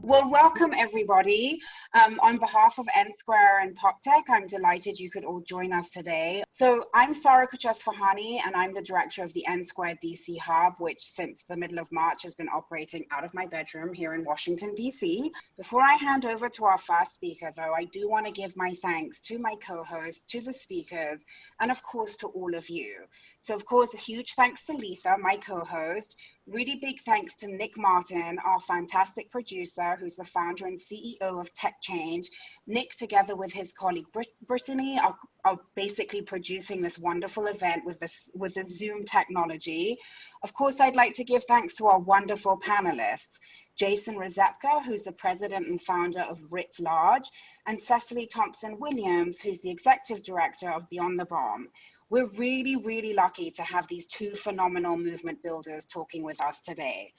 Well, welcome everybody. On behalf of N Square and PopTech, I'm delighted you could all join us today. So I'm Sarah Kuchas-Fahani, and I'm the director of the N Square DC Hub, which since the middle of March has been operating out of my bedroom here in Washington, DC. Before I hand over to our first speaker, though, I do want to give my thanks to my co-hosts, to the speakers, and of course to all of you. So of course, a huge thanks to Letha, my co-host. Really big thanks to Nick Martin, our fantastic producer, who's the founder and CEO of Tech Change. Nick, together with his colleague Brittany, are basically producing this wonderful event with the Zoom technology. Of course, I'd like to give thanks to our wonderful panelists, Jason Rezepka, who's the president and founder of Writ Large, and Cecily Thompson-Williams, who's the executive director of Beyond the Bomb. We're really, really lucky to have these two phenomenal movement builders talking with us today.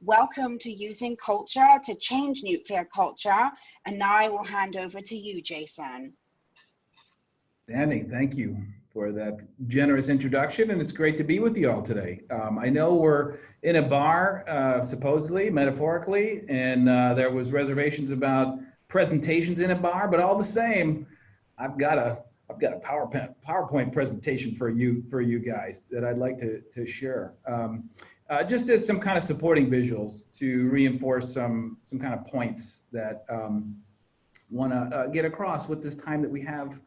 Welcome to Using Culture to Change Nuclear Culture. And now I will hand over to you, Jason. Danny, thank you for that generous introduction, and it's great to be with you all today. I know we're in a bar, supposedly, metaphorically, and there was reservations about presentations in a bar, but all the same, I've got a PowerPoint presentation for you guys that I'd like to share. Just as some kind of supporting visuals to reinforce some kind of points that want to get across with this time that we have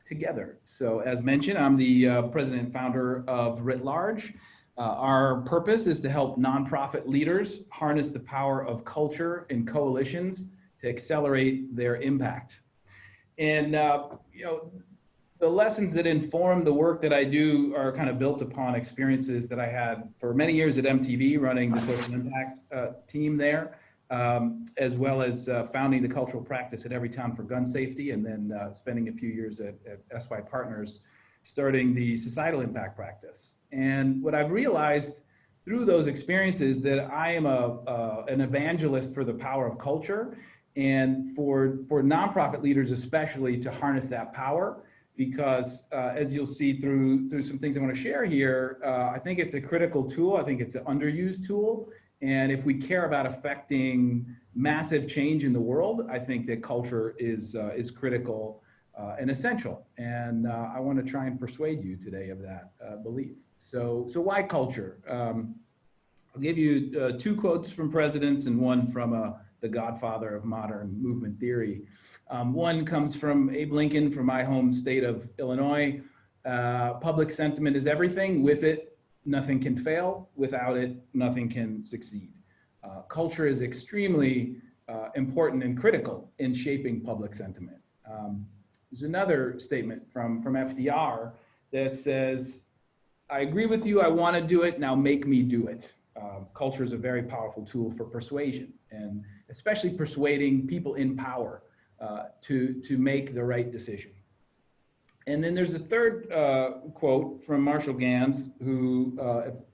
together. So as mentioned, I'm the president and founder of Writ Large. Our purpose is to help nonprofit leaders harness the power of culture and coalitions to accelerate their impact. And the lessons that inform the work that I do are kind of built upon experiences that I had for many years at MTV, running the social impact team there, as well as founding the cultural practice at Everytown for gun safety, and then spending a few years at SY Partners, starting the societal impact practice. And what I've realized through those experiences that I am an evangelist for the power of culture, and for nonprofit leaders especially to harness that power. Because as you'll see through some things I want to share here, I think it's a critical tool. I think it's an underused tool. And if we care about affecting massive change in the world, I think that culture is critical and essential. And I want to try and persuade you today of that belief. So why culture? I'll give you two quotes from presidents and one from the godfather of modern movement theory. One comes from Abe Lincoln from my home state of Illinois. Public sentiment is everything. With it, nothing can fail. Without it, nothing can succeed. Culture is extremely important and critical in shaping public sentiment. There's another statement from FDR that says, I agree with you, I want to do it, now make me do it. Culture is a very powerful tool for persuasion, and especially persuading people in power to make the right decision. And then there's a third quote from Marshall Gans, who,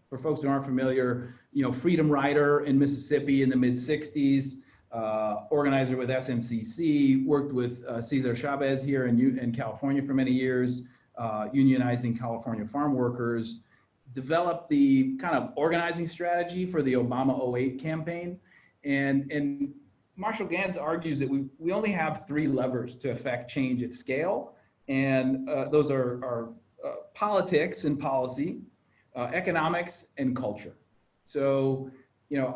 for folks who aren't familiar, freedom rider in Mississippi in the mid-60s, organizer with SMCC, worked with Cesar Chavez here in California for many years, unionizing California farm workers, developed the kind of organizing strategy for the Obama 08 campaign. And Marshall Gans argues that we only have three levers to affect change at scale. And those are politics and policy, economics and culture. So,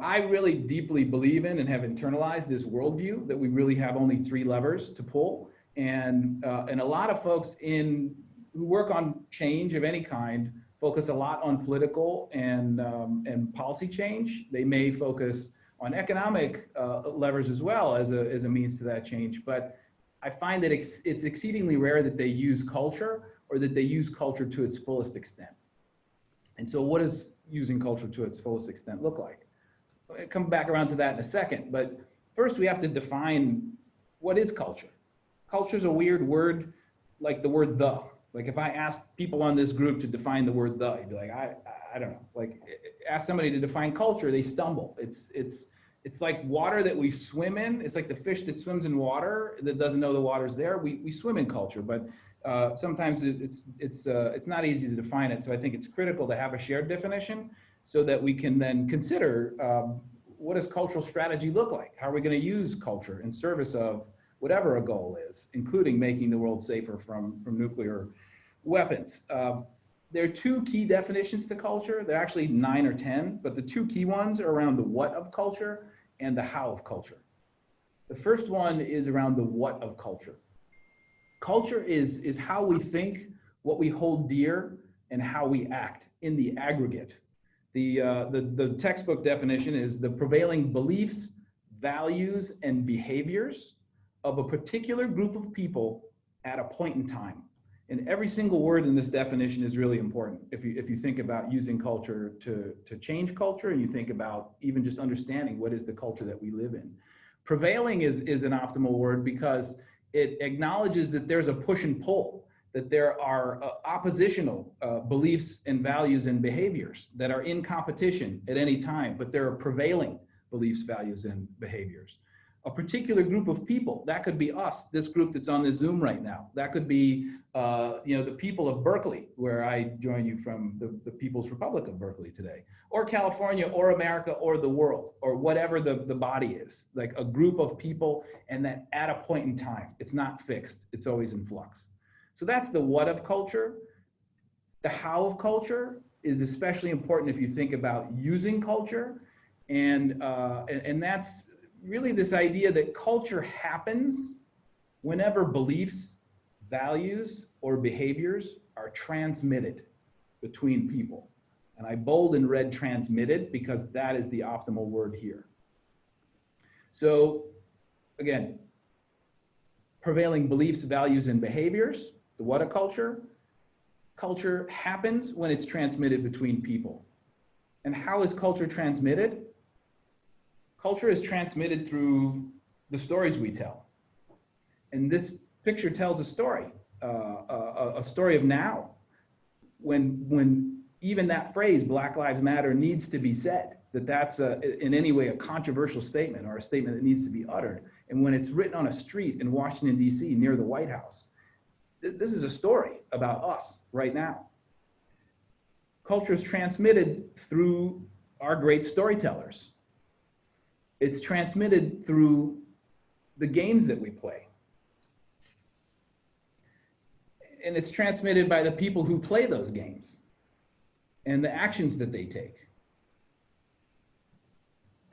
I really deeply believe in and have internalized this worldview that we really have only three levers to pull. And a lot of folks who work on change of any kind focus a lot on political and policy change. They may focus on economic levers as well as a means to that change. But I find that it's exceedingly rare that they use culture or that they use culture to its fullest extent. And so what does using culture to its fullest extent look like? I'll come back around to that in a second, but first we have to define what is culture. Culture is a weird word, like the word the. Like if I asked people on this group to define the word the, you'd be like, I don't know. Like ask somebody to define culture, they stumble. It's like water that we swim in. It's like the fish that swims in water that doesn't know the water's there. We swim in culture, but sometimes it's not easy to define it. So I think it's critical to have a shared definition so that we can then consider what does cultural strategy look like? How are we going to use culture in service of whatever a goal is, including making the world safer from nuclear weapons? There are two key definitions to culture. There are actually 9 or 10, but the two key ones are around the what of culture and the how of culture. The first one is around the what of culture. Culture is how we think, what we hold dear, and how we act in the aggregate. The textbook definition is the prevailing beliefs, values, and behaviors of a particular group of people at a point in time. And every single word in this definition is really important. If you think about using culture to change culture, and you think about even just understanding what is the culture that we live in. Prevailing is an optimal word because it acknowledges that there's a push and pull, that there are oppositional beliefs and values and behaviors that are in competition at any time, but there are prevailing beliefs, values, and behaviors. A particular group of people, that could be us, this group that's on this Zoom right now. That could be the people of Berkeley, where I join you from the People's Republic of Berkeley today, or California, or America, or the world, or whatever the body is, like a group of people, and that at a point in time, it's not fixed, it's always in flux. So that's the what of culture. The how of culture is especially important if you think about using culture, and that's really this idea that culture happens whenever beliefs, values, or behaviors are transmitted between people. And I bold and red transmitted because that is the optimal word here. So again, prevailing beliefs, values, and behaviors, the what of culture. Culture happens when it's transmitted between people. And how is culture transmitted? Culture is transmitted through the stories we tell. And this picture tells a story of now, when even that phrase, Black Lives Matter, needs to be said, that's in any way a controversial statement or a statement that needs to be uttered. And when it's written on a street in Washington, D.C. near the White House, this is a story about us right now. Culture is transmitted through our great storytellers. It's transmitted through the games that we play. And it's transmitted by the people who play those games and the actions that they take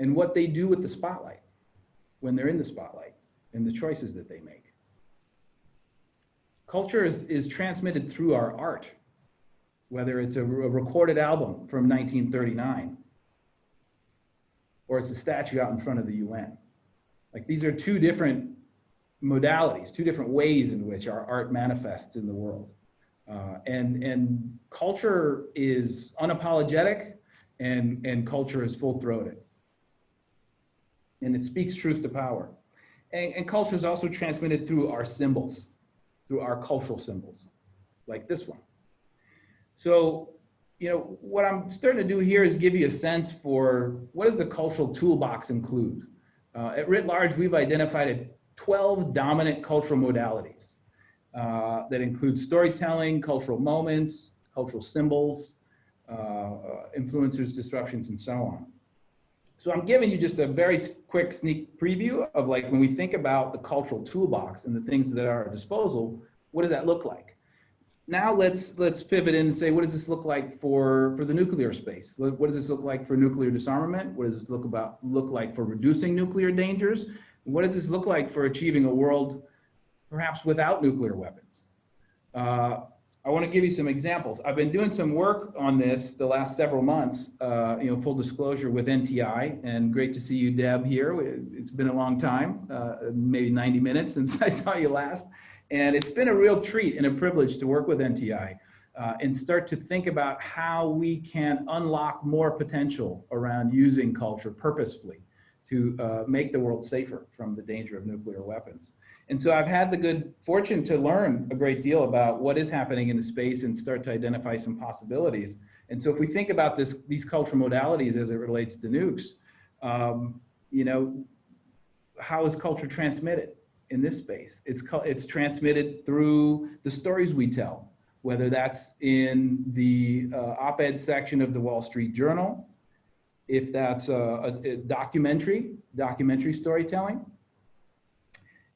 and what they do with the spotlight when they're in the spotlight and the choices that they make. Culture is transmitted through our art, whether it's a recorded album from 1939 or it's a statue out in front of the UN. Like, these are two different modalities, two different ways in which our art manifests in the world. And culture is unapologetic, and culture is full-throated. And it speaks truth to power. And culture is also transmitted through our symbols, through our cultural symbols, like this one. So, what I'm starting to do here is give you a sense for what does the cultural toolbox include. At writ large, we've identified 12 dominant cultural modalities that include storytelling, cultural moments, cultural symbols, influencers, disruptions, and so on. So I'm giving you just a very quick sneak preview of, like, when we think about the cultural toolbox and the things that are at our disposal, what does that look like? Now let's pivot in and say, what does this look like for the nuclear space? What does this look like for nuclear disarmament? What does this look like for reducing nuclear dangers? What does this look like for achieving a world perhaps without nuclear weapons? I want to give you some examples. I've been doing some work on this the last several months, full disclosure, with NTI, and great to see you, Deb, here. It's been a long time, maybe 90 minutes since I saw you last. And it's been a real treat and a privilege to work with NTI and start to think about how we can unlock more potential around using culture purposefully to make the world safer from the danger of nuclear weapons. And so I've had the good fortune to learn a great deal about what is happening in the space and start to identify some possibilities. And so if we think about these cultural modalities as it relates to nukes, how is culture transmitted in this space? It's transmitted through the stories we tell, whether that's in the op-ed section of the Wall Street Journal, if that's a documentary storytelling,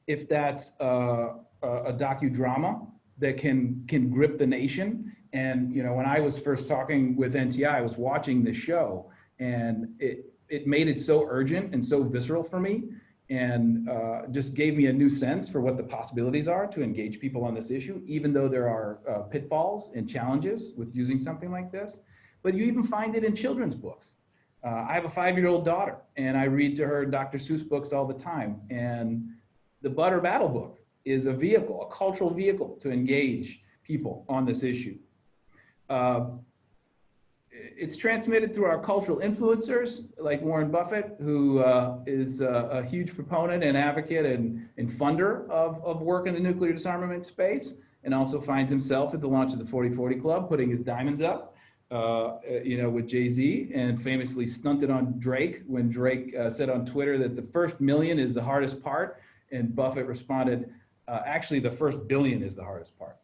if that's a docudrama that can grip the nation. And, you know, when I was first talking with NTI, I was watching the show, and it made it so urgent and so visceral for me, and just gave me a new sense for what the possibilities are to engage people on this issue, even though there are pitfalls and challenges with using something like this. But you even find it in children's books. I have a 5-year-old daughter, and I read to her Dr. Seuss books all the time. And the Butter Battle book is a vehicle, a cultural vehicle to engage people on this issue. It's transmitted through our cultural influencers like Warren Buffett, who is a huge proponent and advocate and funder of work in the nuclear disarmament space, and also finds himself at the launch of the 40/40 Club, putting his diamonds up, you know, with Jay-Z, and famously stunted on Drake when Drake said on Twitter that the first million is the hardest part, and Buffett responded, actually the first billion is the hardest part.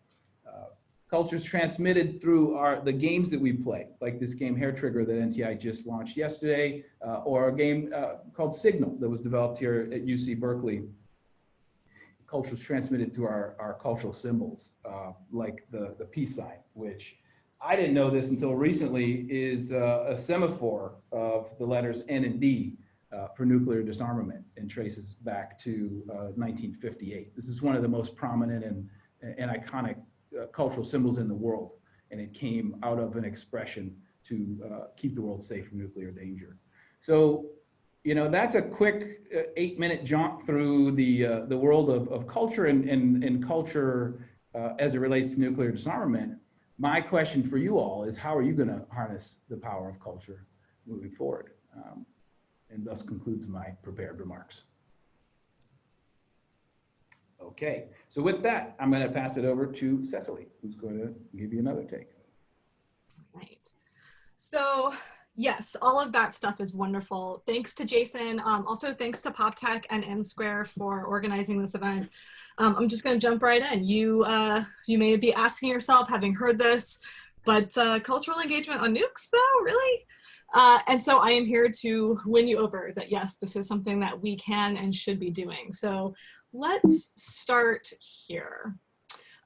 Culture is transmitted through the games that we play, like this game Hair Trigger that NTI just launched yesterday, or a game called Signal that was developed here at UC Berkeley. Culture is transmitted through our cultural symbols, like the peace sign, which I didn't know this until recently is a semaphore of the letters N and D for nuclear disarmament, and traces back to 1958. This is one of the most prominent and iconic cultural symbols in the world, and it came out of an expression to keep the world safe from nuclear danger. So, you know, that's a quick 8-minute jaunt through the world of culture and culture as it relates to nuclear disarmament. My question for you all is, how are you going to harness the power of culture moving forward? And thus concludes my prepared remarks. Okay, so with that, I'm going to pass it over to Cecily, who's going to give you another take. Right. So yes, all of that stuff is wonderful. Thanks to Jason. Also, thanks to PopTech and N Square for organizing this event. I'm just going to jump right in. You may be asking yourself, having heard this, but cultural engagement on nukes, though, really? And so I am here to win you over that, yes, this is something that we can and should be doing. So let's start here.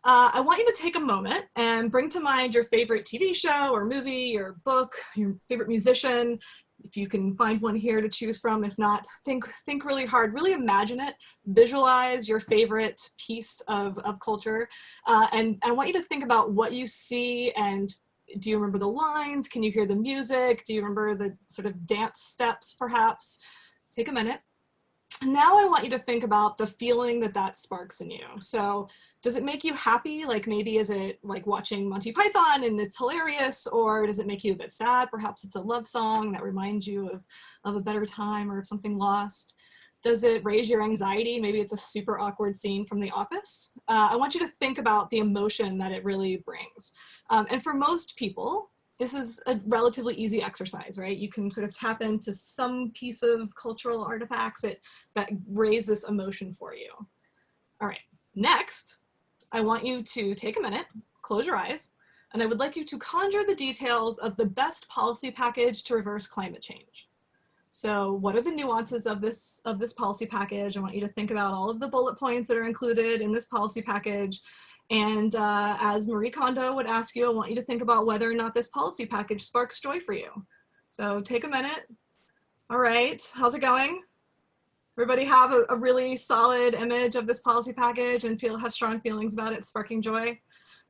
I want you to take a moment and bring to mind your favorite TV show or movie or book, your favorite musician, if you can find one here to choose from. If not, think really hard, really imagine it, visualize your favorite piece of culture. And I want you to think about what you see, and do you remember the lines? Can you hear the music? Do you remember the sort of dance steps, perhaps? Take a minute. Now I want you to think about the feeling that sparks in you. So does it make you happy? Like, maybe is it like watching Monty Python and it's hilarious? Or does it make you a bit sad? Perhaps it's a love song that reminds you of a better time or of something lost. Does it raise your anxiety? Maybe it's a super awkward scene from The Office. I want you to think about the emotion that it really brings. And for most people, this is a relatively easy exercise, right? You can sort of tap into some piece of cultural artifacts that raise this emotion for you. All right, next, I want you to take a minute, close your eyes, and I would like you to conjure the details of the best policy package to reverse climate change. So what are the nuances of this policy package? I want you to think about all of the bullet points that are included in this policy package. And as Marie Kondo would ask you, I want you to think about whether or not this policy package sparks joy for you. So take a minute. All right, how's it going? Everybody have a really solid image of this policy package and have strong feelings about it sparking joy?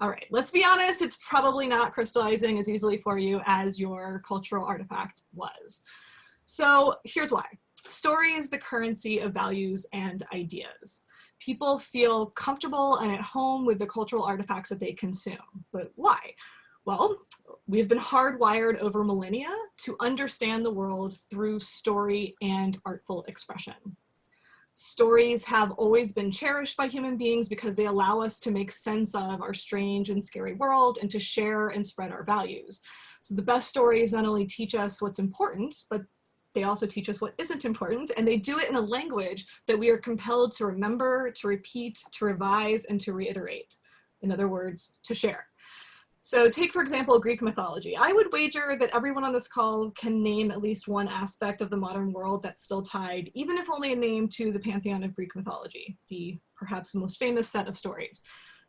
All right, let's be honest, it's probably not crystallizing as easily for you as your cultural artifact was. So here's why. Story is the currency of values and ideas. People feel comfortable and at home with the cultural artifacts that they consume. But why? Well, we've been hardwired over millennia to understand the world through story and artful expression. Stories have always been cherished by human beings because they allow us to make sense of our strange and scary world and to share and spread our values. So the best stories not only teach us what's important, but they also teach us what isn't important, and they do it in a language that we are compelled to remember, to repeat, to revise, and to reiterate. In other words, to share. So take, for example, Greek mythology. I would wager that everyone on this call can name at least one aspect of the modern world that's still tied, even if only a name, to the pantheon of Greek mythology, the perhaps most famous set of stories.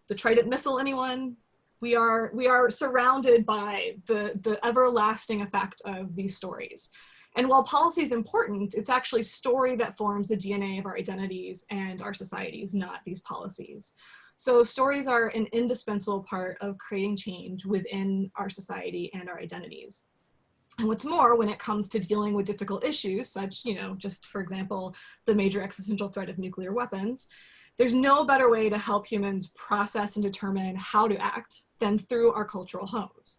The trident missile, anyone? We are surrounded by the everlasting effect of these stories. And while policy is important, it's actually story that forms the DNA of our identities and our societies, not these policies. So stories are an indispensable part of creating change within our society and our identities. And what's more, when it comes to dealing with difficult issues, such, just for example, the major existential threat of nuclear weapons, there's no better way to help humans process and determine how to act than through our cultural homes.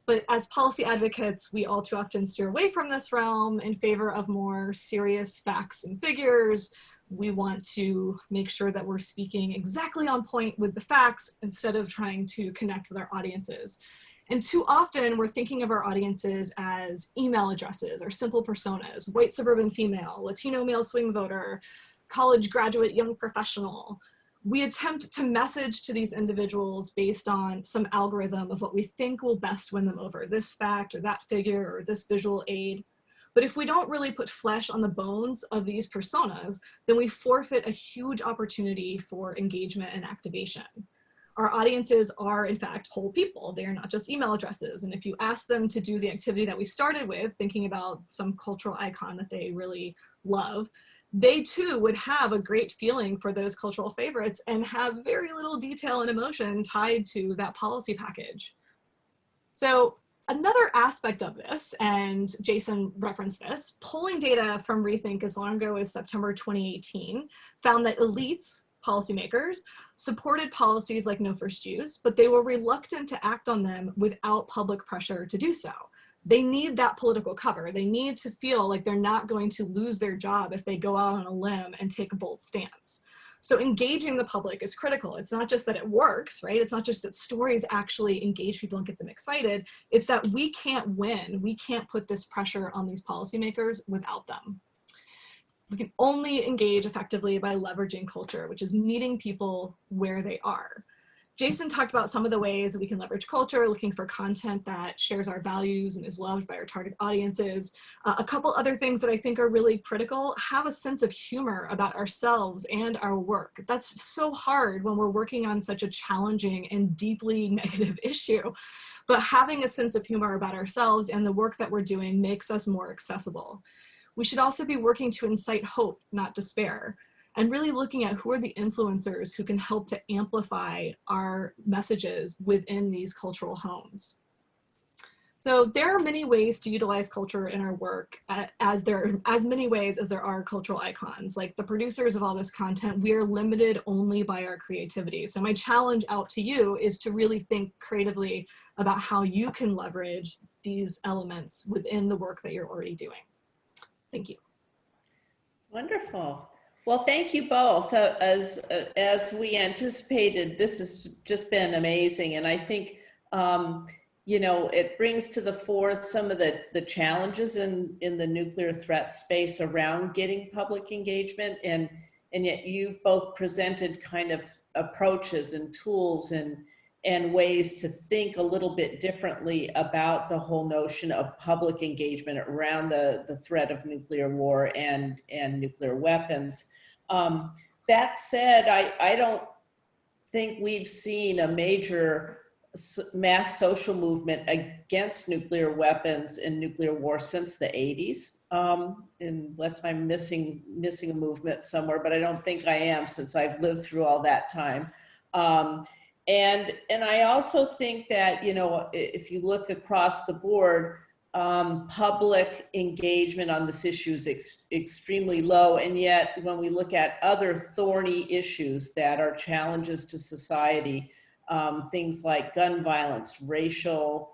But as policy advocates, we all too often steer away from this realm in favor of more serious facts and figures. We want to make sure that we're speaking exactly on point with the facts instead of trying to connect with our audiences. And too often we're thinking of our audiences as email addresses or simple personas: white suburban female, Latino male swing voter, college graduate young professional. We attempt to message to these individuals based on some algorithm of what we think will best win them over, this fact or that figure or this visual aid. But if we don't really put flesh on the bones of these personas, then we forfeit a huge opportunity for engagement and activation. Our audiences are, in fact, whole people. They are not just email addresses. And if you ask them to do the activity that we started with, thinking about some cultural icon that they really love, they too would have a great feeling for those cultural favorites and have very little detail and emotion tied to that policy package. So another aspect of this, and Jason referenced this, polling data from Rethink as long ago as September 2018 found that elites, policymakers, supported policies like no first use, but they were reluctant to act on them without public pressure to do so. They need that political cover. They need to feel like they're not going to lose their job if they go out on a limb and take a bold stance. So engaging the public is critical. It's not just that it works, right? It's not just that stories actually engage people and get them excited. It's that we can't win. We can't put this pressure on these policymakers without them. We can only engage effectively by leveraging culture, which is meeting people where they are. Jason talked about some of the ways that we can leverage culture, looking for content that shares our values and is loved by our target audiences. A couple other things that I think are really critical: have a sense of humor about ourselves and our work. That's so hard when we're working on such a challenging and deeply negative issue. But having a sense of humor about ourselves and the work that we're doing makes us more accessible. We should also be working to incite hope, not despair, and really looking at who are the influencers who can help to amplify our messages within these cultural homes. So there are many ways to utilize culture in our work, as many ways as there are cultural icons. Like the producers of all this content, we are limited only by our creativity. So my challenge out to you is to really think creatively about how you can leverage these elements within the work that you're already doing. Thank you. Wonderful. Well, thank you both. As we anticipated, this has just been amazing. And I think, it brings to the fore some of the challenges in the nuclear threat space around getting public engagement. And yet you've both presented kind of approaches and tools and ways to think a little bit differently about the whole notion of public engagement around the threat of nuclear war and nuclear weapons. That said, I don't think we've seen a major mass social movement against nuclear weapons and nuclear war since the 80s, unless I'm missing a movement somewhere, but I don't think I am, since I've lived through all that time. And I also think that, if you look across the board, public engagement on this issue is extremely low. And yet when we look at other thorny issues that are challenges to society, things like gun violence, racial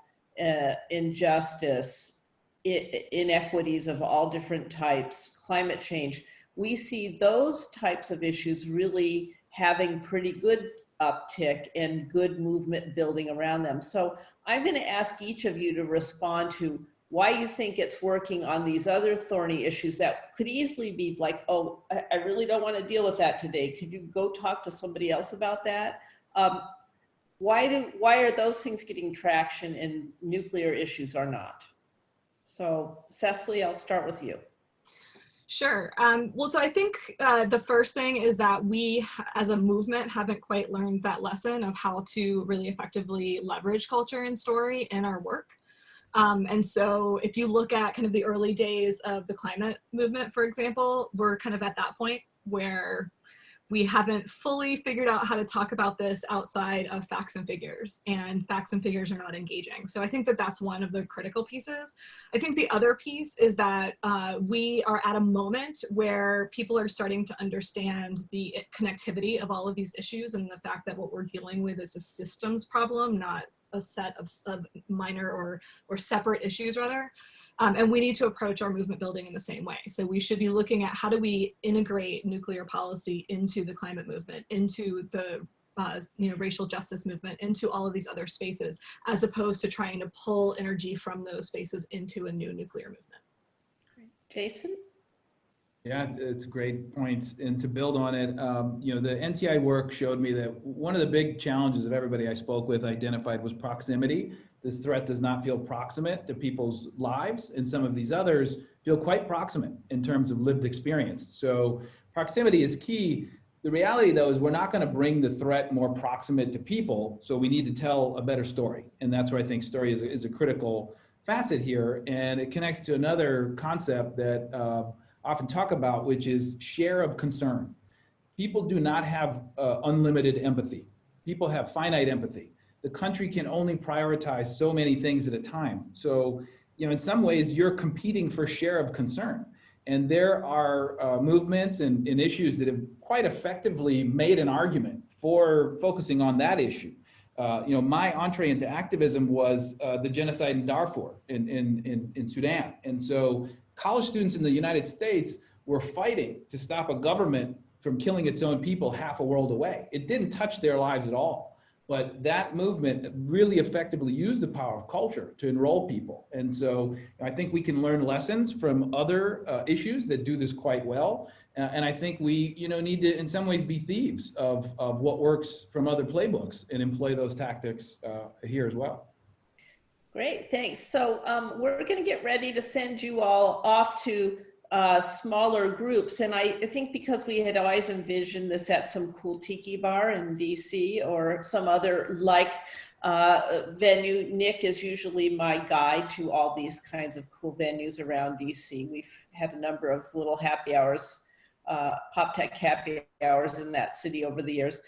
injustice, inequities of all different types, climate change, we see those types of issues really having pretty good uptick and good movement building around them. So I'm going to ask each of you to respond to why you think it's working on these other thorny issues that could easily be like, oh, I really don't want to deal with that today. Could you go talk to somebody else about that? why are those things getting traction and nuclear issues are not? So Cecily, I'll start with you. Sure. Well, so I think the first thing is that we as a movement haven't quite learned that lesson of how to really effectively leverage culture and story in our work. And so if you look at kind of the early days of the climate movement, for example, we're kind of at that point where we haven't fully figured out how to talk about this outside of facts and figures, and facts and figures are not engaging. So I think that that's one of the critical pieces. I think the other piece is that we are at a moment where people are starting to understand the connectivity of all of these issues and the fact that what we're dealing with is a systems problem, not a set of minor or separate issues rather. And we need to approach our movement building in the same way. So we should be looking at how do we integrate nuclear policy into the climate movement, into the racial justice movement, into all of these other spaces, as opposed to trying to pull energy from those spaces into a new nuclear movement. Jason? Yeah, it's great points. And to build on it, the NTI work showed me that one of the big challenges that everybody I spoke with identified was proximity. This threat does not feel proximate to people's lives, and some of these others feel quite proximate in terms of lived experience. So proximity is key. The reality, though, is we're not going to bring the threat more proximate to people, so we need to tell a better story. And that's where I think story is a critical facet here, and it connects to another concept that often talk about, which is share of concern. People do not have unlimited empathy. People have finite empathy. The country can only prioritize so many things at a time. So, in some ways, you're competing for share of concern. And there are movements and issues that have quite effectively made an argument for focusing on that issue. My entree into activism was the genocide in Darfur in Sudan. And so college students in the United States were fighting to stop a government from killing its own people half a world away. It didn't touch their lives at all. But that movement really effectively used the power of culture to enroll people. And so I think we can learn lessons from other issues that do this quite well. And I think we need to, in some ways, be thieves of what works from other playbooks and employ those tactics here as well. Great, thanks. So we're going to get ready to send you all off to smaller groups. And I think because we had always envisioned this at some cool tiki bar in DC or some other venue, Nick is usually my guide to all these kinds of cool venues around DC. We've had a number of little happy hours, PopTech happy hours in that city over the years.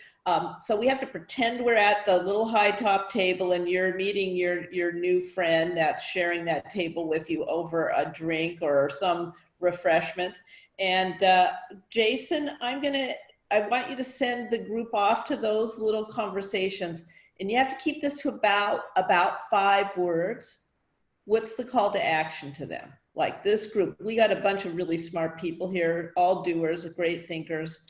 So we have to pretend we're at the little high top table and you're meeting your new friend that's sharing that table with you over a drink or some refreshment. And Jason, I want you to send the group off to those little conversations, and you have to keep this to about 5 words. What's the call to action to them? Like this group, we got a bunch of really smart people here, all doers, great thinkers.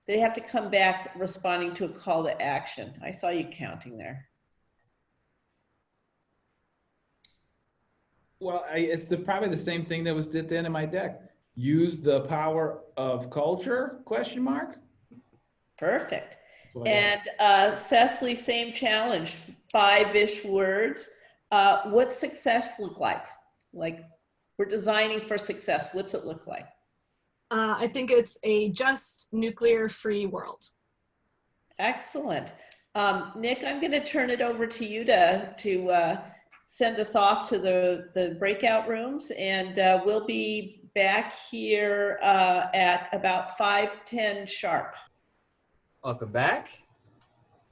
They have to come back responding to a call to action. I saw you counting there. Well, it's probably the same thing that was at the end of my deck. Use the power of culture, question mark? Perfect. And Cecily, same challenge, 5-ish words. What's success look like? Like, we're designing for success. What's it look like? I think it's a just nuclear-free world. Excellent. Nick, I'm going to turn it over to you to send us off to the breakout rooms, and we'll be back here at about 5:10 sharp. Welcome back.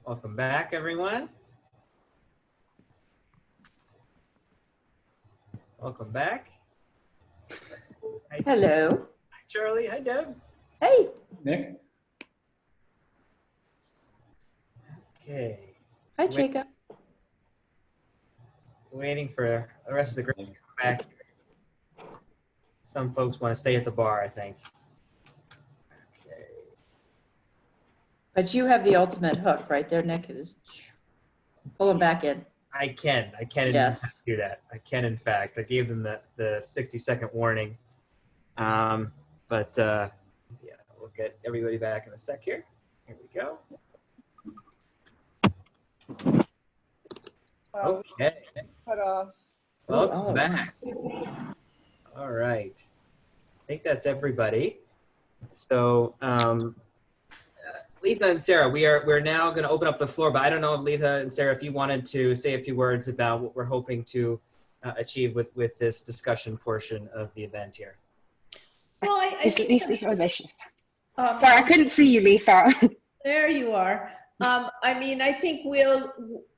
Welcome back, everyone. Welcome back. Hello. Hi, Charlie. Hi, Deb. Hey. Nick? Okay. Hi, Jacob. Waiting for the rest of the group to come back. Some folks want to stay at the bar, I think. Okay. But you have the ultimate hook right there, Nick. It is pull them back in. I can Yes. do that. I can, in fact. I gave them the 60-second warning. Yeah, we'll get everybody back in a sec here. Here we go. Okay. Welcome back. All right. I think that's everybody. So, Letha and Sarah, we're now going to open up the floor, but I don't know if Letha and Sarah, if you wanted to say a few words about what we're hoping to achieve with this discussion portion of the event here. Well, I think that, Sorry, I couldn't see you, Letha. there you are. I mean, I think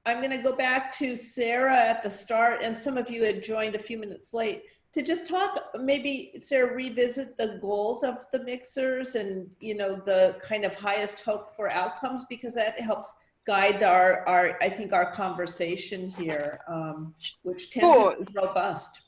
I'm going to go back to Sarah at the start, and some of you had joined a few minutes late, to just talk, maybe Sarah, revisit the goals of the mixers and, you know, the kind of highest hope for outcomes, because that helps guide I think our conversation here, which tends to be robust.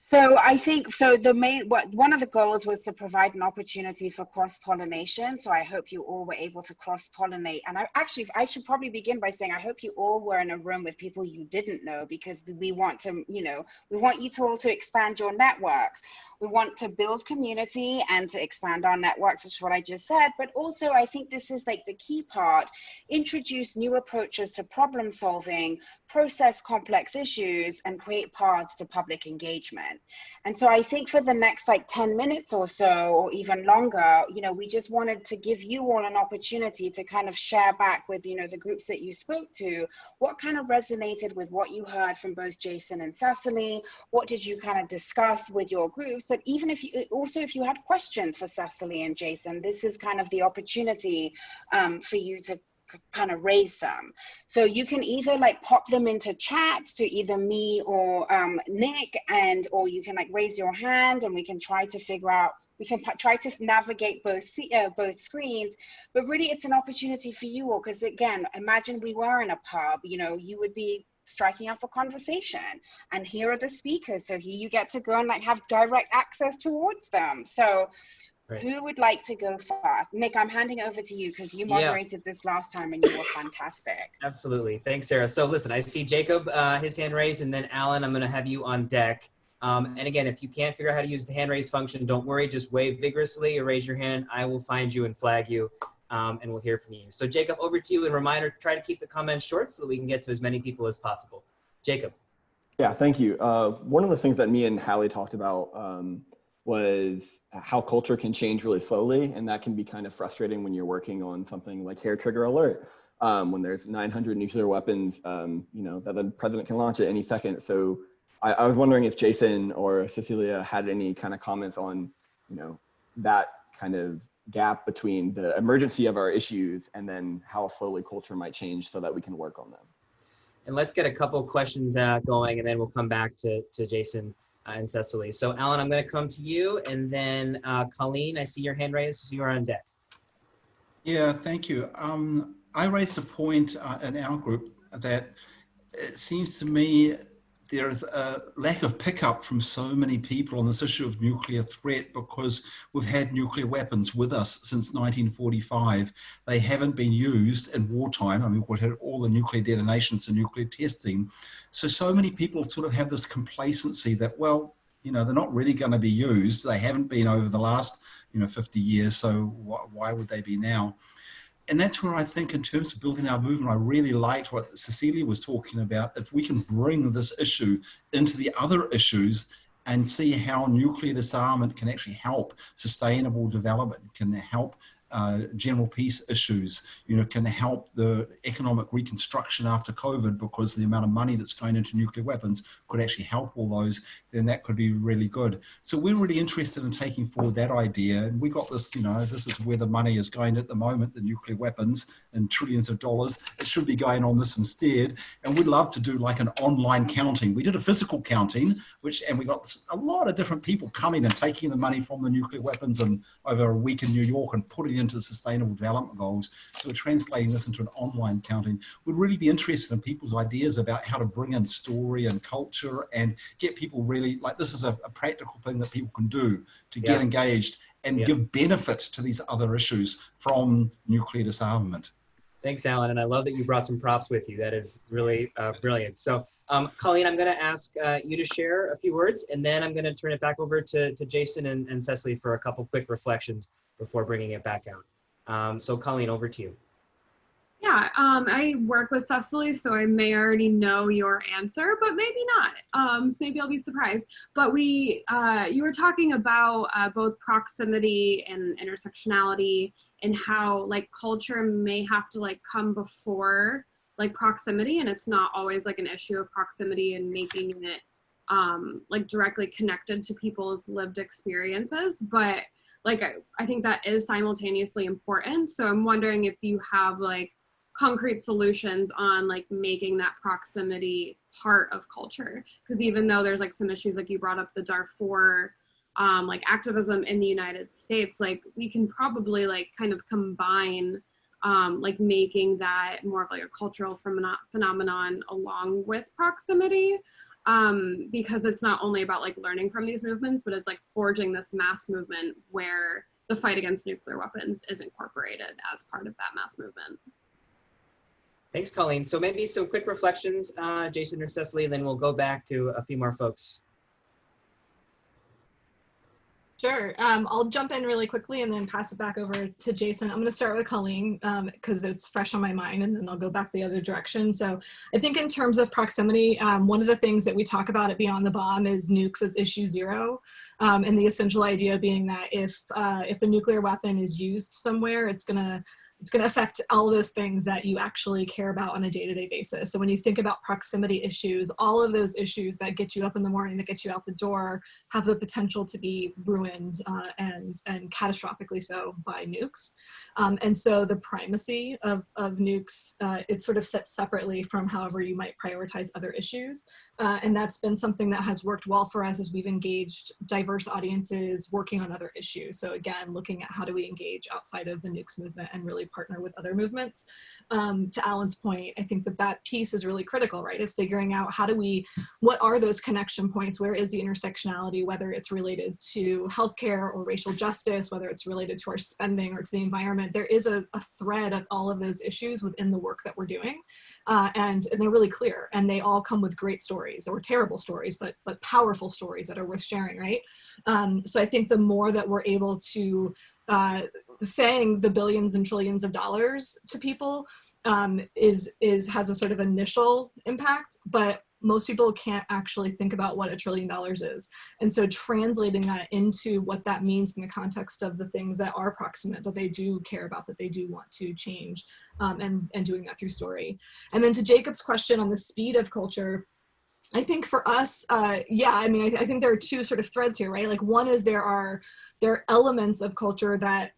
So I think, one of the goals was to provide an opportunity for cross-pollination. So I hope you all were able to cross-pollinate. And I should probably begin by saying, I hope you all were in a room with people you didn't know, because we want to, we want you to all to expand your networks. We want to build community and to expand our networks, which is what I just said. But also, I think this is like the key part: introduce new approaches to problem solving, process complex issues, and create paths to public engagement. And so I think for the next 10 minutes or so, or even longer, we just wanted to give you all an opportunity to kind of share back with, the groups that you spoke to, what kind of resonated with what you heard from both Jason and Cecily. What did you kind of discuss with your groups? But even if you had questions for Cecily and Jason, this is kind of the opportunity for you to kind of raise them. So you can either pop them into chat to either me or Nick, or you can raise your hand and we can try to figure out, we can try to navigate both screens. But really it's an opportunity for you all, because again, imagine we were in a pub, you would be striking up a conversation, and here are the speakers, so here you get to go and have direct access towards them. So right. Who would like to go first? Nick, I'm handing over to you because you moderated this last time and you were fantastic. Absolutely. Thanks, Sarah. So listen, I see Jacob, his hand raised, and then Alan, I'm going to have you on deck. And again, if you can't figure out how to use the hand raise function, don't worry, just wave vigorously or raise your hand. I will find you and flag you, and we'll hear from you. So Jacob, over to you, and reminder, try to keep the comments short so that we can get to as many people as possible. Jacob. Yeah, thank you. One of the things that me and Hallie talked about was how culture can change really slowly, and that can be kind of frustrating when you're working on something like Hair Trigger Alert, when there's 900 nuclear weapons, that the president can launch at any second. So I was wondering if Jason or Cecilia had any kind of comments on, that kind of gap between the emergency of our issues and then how slowly culture might change so that we can work on them. And let's get a couple questions going, and then we'll come back to Jason and Cecily. So Alan, I'm going to come to you, and then Colleen, I see your hand raised, so you are on deck. Yeah, thank you. I raised a point in our group that it seems to me there's a lack of pickup from so many people on this issue of nuclear threat, because we've had nuclear weapons with us since 1945. They haven't been used in wartime. I mean, we had all the nuclear detonations and nuclear testing. So many people sort of have this complacency that, well, they're not really going to be used. They haven't been over the last, 50 years. So why would they be now? And that's where I think, in terms of building our movement, I really liked what Cecilia was talking about. If we can bring this issue into the other issues and see how nuclear disarmament can actually help sustainable development, can help general peace issues, can help the economic reconstruction after COVID, because the amount of money that's going into nuclear weapons could actually help all those, then that could be really good. So we're really interested in taking forward that idea. And we got this, this is where the money is going at the moment, the nuclear weapons, and trillions of dollars. It should be going on this instead. And we'd love to do an online counting. We did a physical counting, and we got a lot of different people coming and taking the money from the nuclear weapons and over a week in New York and putting it into the Sustainable Development Goals. So we're translating this into an online counting. We'd really be interested in people's ideas about how to bring in story and culture and get people really, this is a practical thing that people can do to get engaged and give benefit to these other issues from nuclear disarmament. Thanks, Alan. And I love that you brought some props with you. That is really brilliant. So Colleen, I'm going to ask you to share a few words, and then I'm going to turn it back over to Jason and Cecily for a couple quick reflections before bringing it back out. So Colleen, over to you. Yeah, Yeah, I work with Cecily, so I may already know your answer, but maybe not. So maybe I'll be surprised. But you were talking about both proximity and intersectionality, and how like culture may have to like come before like proximity, and it's not always like an issue of proximity and making it like directly connected to people's lived experiences, but like I think that is simultaneously important. So I'm wondering if you have like concrete solutions on like making that proximity part of culture, because even though there's like some issues, like you brought up the Darfur like activism in the United States, like we can probably like kind of combine like making that more of like a cultural phenomenon along with proximity, because it's not only about like learning from these movements, but it's like forging this mass movement where the fight against nuclear weapons is incorporated as part of that mass movement. Thanks, Colleen. So maybe some quick reflections, Jason or Cecily, and then we'll go back to a few more folks. Sure. I'll jump in really quickly and then pass it back over to Jason. I'm going to start with Colleen because it's fresh on my mind, and then I'll go back the other direction. So I think in terms of proximity, one of the things that we talk about at Beyond the Bomb is nukes as issue zero. And the essential idea being that if a nuclear weapon is used somewhere, it's going to affect all of those things that you actually care about on a day-to-day basis. So when you think about proximity issues, all of those issues that get you up in the morning, that get you out the door, have the potential to be ruined and catastrophically so by nukes. And so the primacy of nukes, it's sort of set separately from however you might prioritize other issues. And that's been something that has worked well for us as we've engaged diverse audiences working on other issues. So again, looking at how do we engage outside of the nukes movement and really partner with other movements. To Alan's point, I think that piece is really critical, right? Is figuring out what are those connection points? Where is the intersectionality, whether it's related to healthcare or racial justice, whether it's related to our spending or to the environment. There is a thread of all of those issues within the work that we're doing. And they're really clear, and they all come with great stories, or terrible stories, but powerful stories that are worth sharing, right? So I think the more that we're able to saying the billions and trillions of dollars to people has a sort of initial impact, but most people can't actually think about what $1 trillion is. And so translating that into what that means in the context of the things that are proximate, that they do care about, that they do want to change, and doing that through story. And then to Jacob's question on the speed of culture, I think for us, yeah, I mean, I think there are two sort of threads here, right? Like one is there are elements of culture that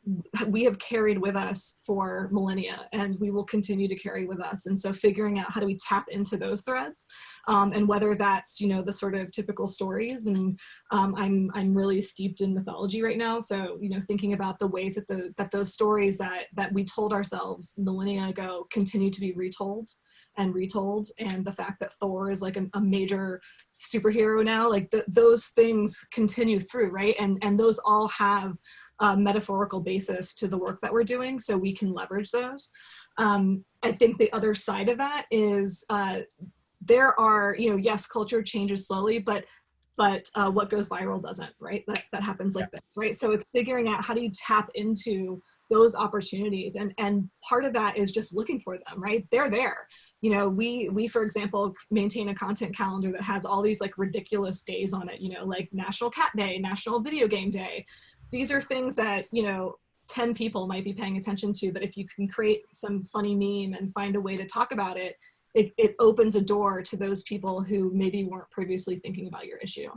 we have carried with us for millennia, and we will continue to carry with us. And so figuring out how do we tap into those threads, and whether that's, you know, the sort of typical stories. And I'm really steeped in mythology right now. So, you know, thinking about the ways that those stories that we told ourselves millennia ago continue to be retold and retold, and the fact that Thor is like a major superhero now, like those things continue through, right? And those all have a metaphorical basis to the work that we're doing, so we can leverage those. I think the other side of that is there are, you know, yes, culture changes slowly, but what goes viral doesn't, right? That happens like this, right? So it's figuring out how do you tap into those opportunities, and part of that is just looking for them, right? They're there. You know, we for example maintain a content calendar that has all these like ridiculous days on it, you know, like National Cat Day, National Video Game Day. These are things that, you know, 10 people might be paying attention to, but if you can create some funny meme and find a way to talk about it, it opens a door to those people who maybe weren't previously thinking about your issue.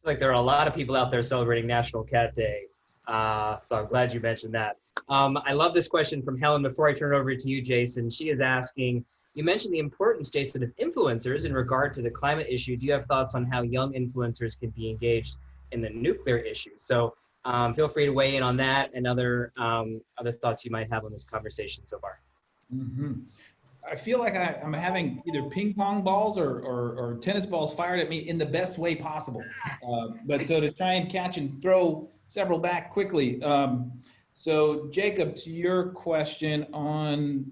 Like there are a lot of people out there celebrating National Cat Day. So I'm glad you mentioned that. I love this question from Helen. Before I turn it over to you, Jason, she is asking, you mentioned the importance, Jason, of influencers in regard to the climate issue. Do you have thoughts on how young influencers can be engaged in the nuclear issue? So feel free to weigh in on that and other thoughts you might have on this conversation so far. Mm-hmm. I feel like I'm having either ping pong balls or tennis balls fired at me in the best way possible. But so to try and catch and throw several back quickly. So Jacob, to your question on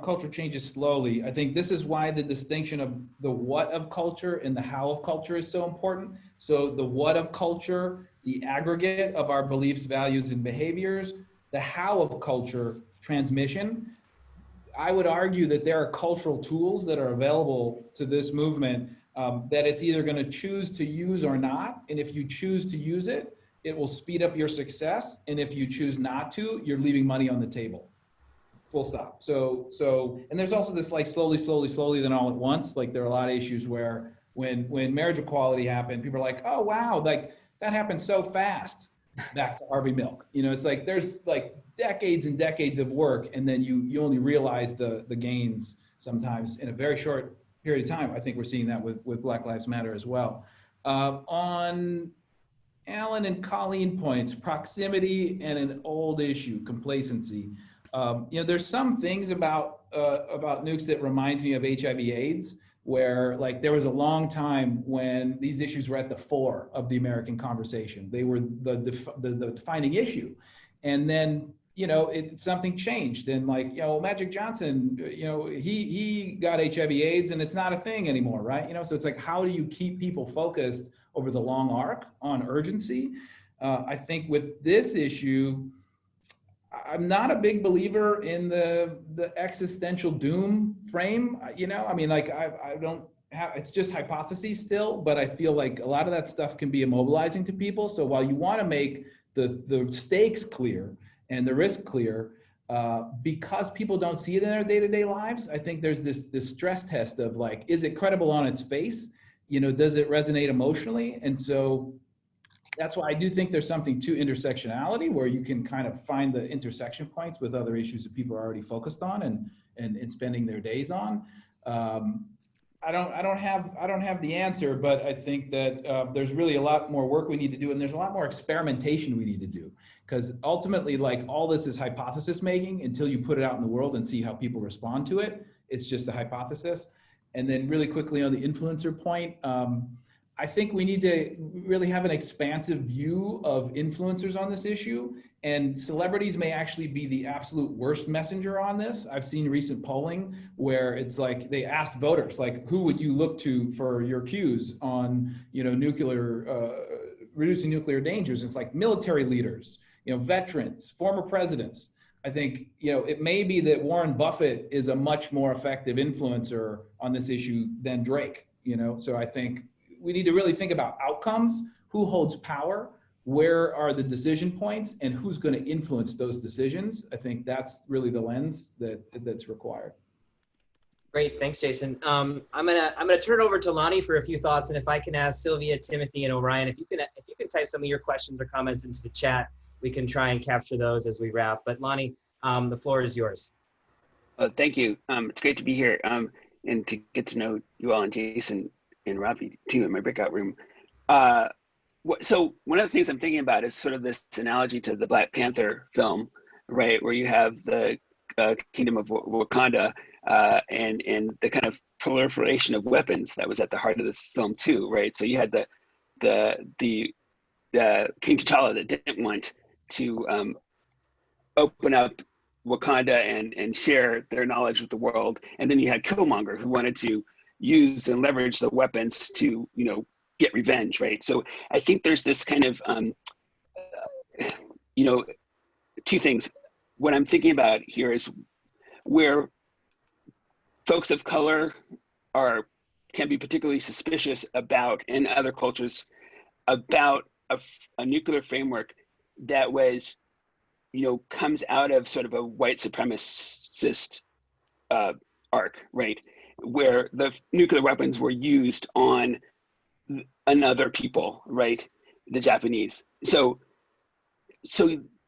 culture changes slowly, I think this is why the distinction of the what of culture and the how of culture is so important. So the what of culture, the aggregate of our beliefs, values, and behaviors, the how of culture, transmission. I would argue that there are cultural tools that are available to this movement that it's either going to choose to use or not. And if you choose to use it, it will speed up your success. And if you choose not to, you're leaving money on the table. Full stop. So, and there's also this like slowly, then all at once. Like there are a lot of issues where when marriage equality happened, people are like, oh, wow, like that happened so fast. Back to Harvey Milk. You know, it's like there's like decades and decades of work, and then you only realize the gains sometimes in a very short period of time. I think we're seeing that with Black Lives Matter as well. On Alan and Colleen points, proximity and an old issue, complacency. You know, there's some things about nukes that reminds me of HIV/AIDS, where like there was a long time when these issues were at the fore of the American conversation. They were the defining issue. And then, you know, something changed, and like, you know, Magic Johnson, you know, he got HIV/AIDS and it's not a thing anymore, right? You know, so it's like, how do you keep people focused over the long arc on urgency? I think with this issue, I'm not a big believer in the existential doom frame. You know, I mean, like I don't have, it's just hypotheses still, but I feel like a lot of that stuff can be immobilizing to people. So while you want to make the stakes clear and the risk clear, because people don't see it in their day-to-day lives, I think there's this stress test of like, is it credible on its face? You know, does it resonate emotionally? And so that's why I do think there's something to intersectionality, where you can kind of find the intersection points with other issues that people are already focused on and spending their days on. I don't have the answer, but I think that there's really a lot more work we need to do, and there's a lot more experimentation we need to do, because ultimately, like, all this is hypothesis making until you put it out in the world and see how people respond to it. It's just a hypothesis. And then really quickly on the influencer point, I think we need to really have an expansive view of influencers on this issue, and celebrities may actually be the absolute worst messenger on this. I've seen recent polling where it's like they asked voters, like, who would you look to for your cues on, you know, reducing nuclear dangers? It's like military leaders, you know, veterans, former presidents. I think, you know, it may be that Warren Buffett is a much more effective influencer on this issue than Drake, you know? So I think we need to really think about outcomes, who holds power, where are the decision points, and who's going to influence those decisions. I think that's really the lens that's required. Great, thanks, Jason. I'm gonna turn it over to Lonnie for a few thoughts, and if I can ask Sylvia, Timothy, and Orion, if you can type some of your questions or comments into the chat, we can try and capture those as we wrap. But Lonnie, the floor is yours. Thank you. It's great to be here and to get to know you all, and Jason and Robbie too in my breakout room. So one of the things I'm thinking about is sort of this analogy to the Black Panther film, right, where you have the kingdom of Wakanda and the kind of proliferation of weapons that was at the heart of this film too, right? So you had the King T'Challa that didn't want to open up Wakanda and share their knowledge with the world, and then you had Killmonger, who wanted to use and leverage the weapons to, you know, get revenge, right? So I think there's this kind of, you know, two things. What I'm thinking about here is where folks of color can be particularly suspicious about, in other cultures, about a nuclear framework that was, you know, comes out of sort of a white supremacist arc, right? Where the nuclear weapons were used on another people, right? The Japanese. So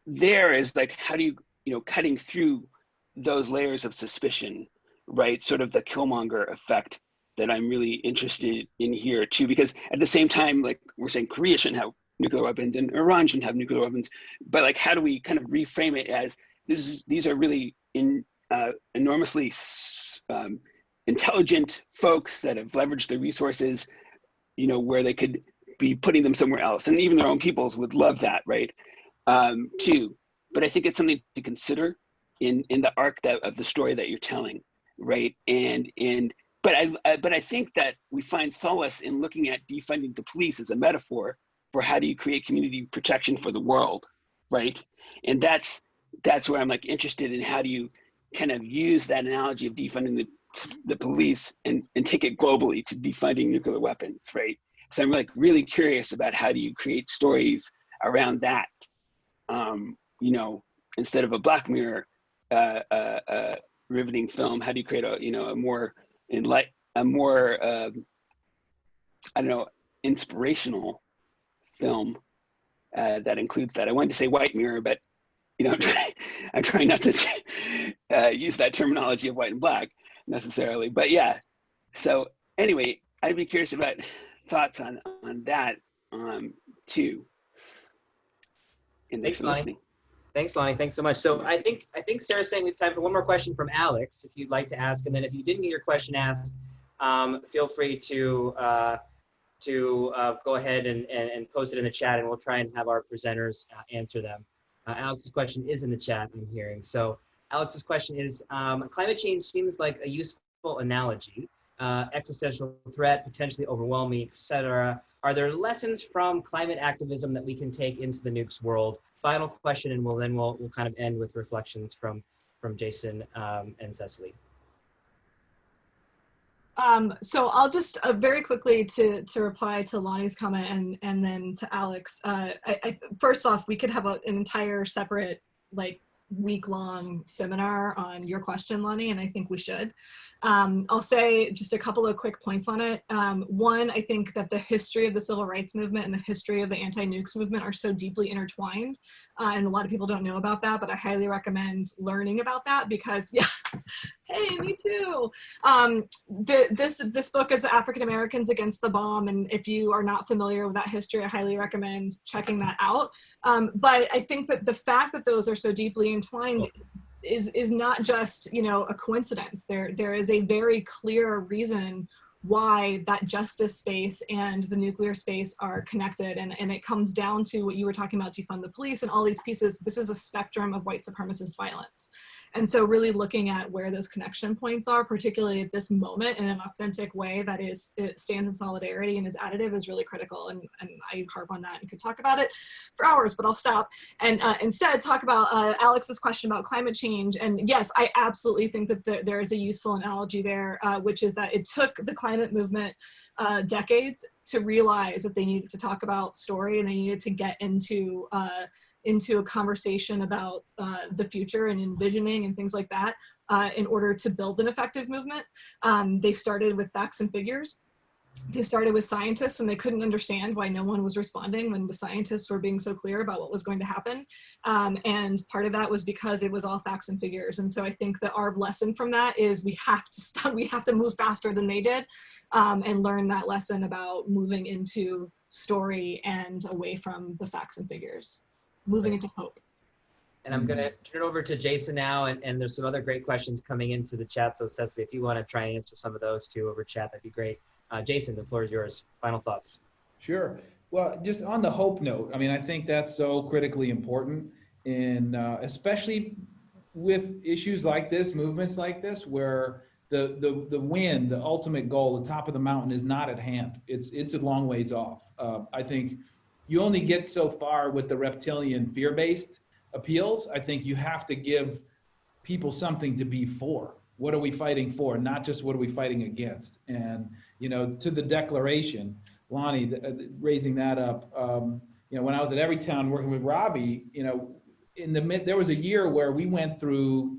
there is like, how do you know, cutting through those layers of suspicion, right? Sort of the Killmonger effect that I'm really interested in here too, because at the same time, like we're saying Korea shouldn't have nuclear weapons and Iran shouldn't have nuclear weapons, but like, how do we kind of reframe it as these are really enormously intelligent folks that have leveraged their resources, you know, where they could be putting them somewhere else, and even their own peoples would love that, right? Too, but I think it's something to consider in the arc of the story that you're telling, right? But I think that we find solace in looking at defunding the police as a metaphor for how do you create community protection for the world, right? And that's where I'm like interested in how do you kind of use that analogy of defunding the police and take it globally to defunding nuclear weapons, right? So I'm like really curious about how do you create stories around that, you know, instead of a Black Mirror riveting film, how do you create a more I don't know, inspirational film that includes that. I wanted to say White Mirror, but you know, I'm trying not to use that terminology of white and black necessarily. But yeah, so anyway, I'd be curious about thoughts on that too. Thanks, Lonnie. Thanks, Lonnie. Thanks so much. So I think Sarah's saying we have time for one more question from Alex, if you'd like to ask, and then if you didn't get your question asked, feel free to go ahead and post it in the chat, and we'll try and have our presenters answer them. Alex's question is in the chat, I'm hearing. So Alex's question is, climate change seems like a useful analogy, existential threat, potentially overwhelming, etc. Are there lessons from climate activism that we can take into the nukes world? Final question, and we'll kind of end with reflections from Jason and Cecily. So I'll just very quickly to reply to Lonnie's comment and then to Alex. First off, we could have an entire separate week-long seminar on your question, Lonnie, and I think we should. I'll say just a couple of quick points on it. One, I think that the history of the civil rights movement and the history of the anti-nukes movement are so deeply intertwined, and a lot of people don't know about that, but I highly recommend learning about that because, yeah, hey, me too. This book is African Americans Against the Bomb, and if you are not familiar with that history, I highly recommend checking that out. But I think that the fact that those are so deeply entwined is not just, you know, a coincidence. There is a very clear reason why that justice space and the nuclear space are connected, and it comes down to what you were talking about, defund the police and all these pieces. This is a spectrum of white supremacist violence. And so really looking at where those connection points are, particularly at this moment in an authentic way that it stands in solidarity and is additive, is really critical. And I harp on that and could talk about it for hours, but I'll stop and instead talk about Alex's question about climate change. And yes, I absolutely think that there is a useful analogy there, which is that it took the climate movement decades to realize that they needed to talk about story, and they needed to get into a conversation about the future and envisioning and things like that in order to build an effective movement. They started with facts and figures. They started with scientists, and they couldn't understand why no one was responding when the scientists were being so clear about what was going to happen. And part of that was because it was all facts and figures. And so I think that our lesson from that is we have to move faster than they did, and learn that lesson about moving into story and away from the facts and figures. Moving into hope. And I'm going to turn it over to Jason now, and there's some other great questions coming into the chat. So Cecily, if you want to try and answer some of those too over chat, that'd be great. Jason, the floor is yours. Final thoughts. Sure. Well, just on the hope note, I mean, I think that's so critically important, and especially with issues like this, movements like this, where the win, the ultimate goal, the top of the mountain is not at hand. It's a long ways off. I think you only get so far with the reptilian fear-based appeals. I think you have to give people something to be for. What are we fighting for? Not just what are we fighting against? And, you know, to the declaration, Lonnie, raising that up, you know, when I was at Everytown working with Robbie, you know, there was a year where we went through,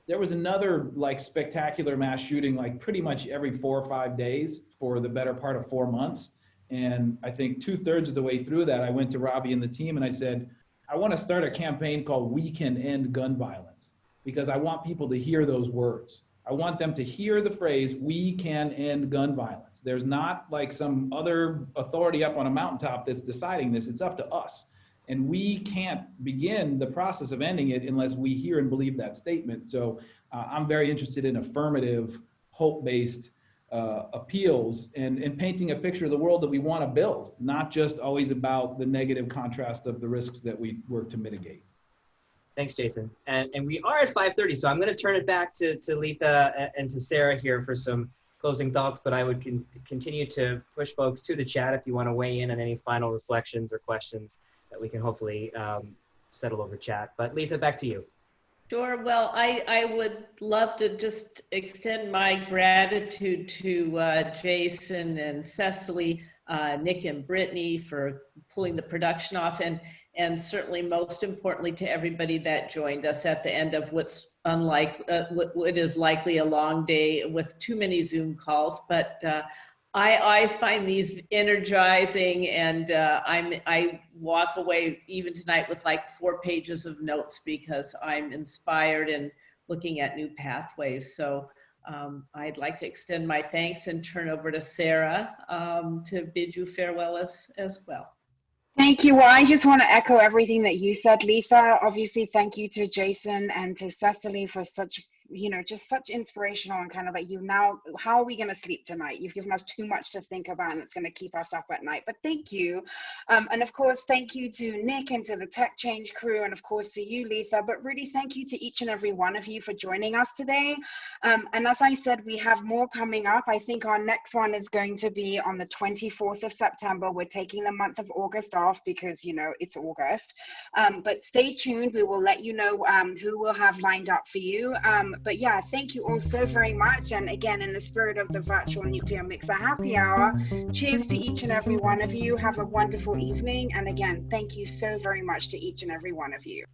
there was another like spectacular mass shooting, like pretty much every 4 or 5 days for the better part of 4 months. And I think 2/3 of the way through that, I went to Robbie and the team and I said, I want to start a campaign called We Can End Gun Violence, because I want people to hear those words. I want them to hear the phrase, we can end gun violence. There's not like some other authority up on a mountaintop that's deciding this. It's up to us. And we can't begin the process of ending it unless we hear and believe that statement. So I'm very interested in affirmative, hope-based appeals and painting a picture of the world that we want to build, not just always about the negative contrast of the risks that we work to mitigate. Thanks, Jason. And we are at 5:30, so I'm going to turn it back to Letha and to Sarah here for some closing thoughts, but I would continue to push folks to the chat if you want to weigh in on any final reflections or questions that we can hopefully settle over chat. But Letha, back to you. Sure. Well, I would love to just extend my gratitude to Jason and Cecily, Nick and Brittany for pulling the production off, and certainly most importantly to everybody that joined us at the end of what's what is likely a long day with too many Zoom calls. But I always find these energizing, and I walk away even tonight with like 4 pages of notes because I'm inspired and looking at new pathways. So I'd like to extend my thanks and turn over to Sarah to bid you farewell as well. Thank you. Well, I just want to echo everything that you said, Lisa. Obviously, thank you to Jason and to Cecily for such, just such inspirational and kind of like now, how are we going to sleep tonight? You've given us too much to think about and it's going to keep us up at night. But thank you. And of course, thank you to Nick and to the Tech Change crew. And of course, to you, Lisa. But really, thank you to each and every one of you for joining us today. And as I said, we have more coming up. I think our next one is going to be on the 24th of September. We're taking the month of August off because it's August, but stay tuned. We will let you know who we'll have lined up for you, but yeah, thank you all so very much. And again, in the spirit of the virtual nuclear mixer happy hour, cheers to each and every one of you. Have a wonderful evening, and again, thank you so very much to each and every one of you.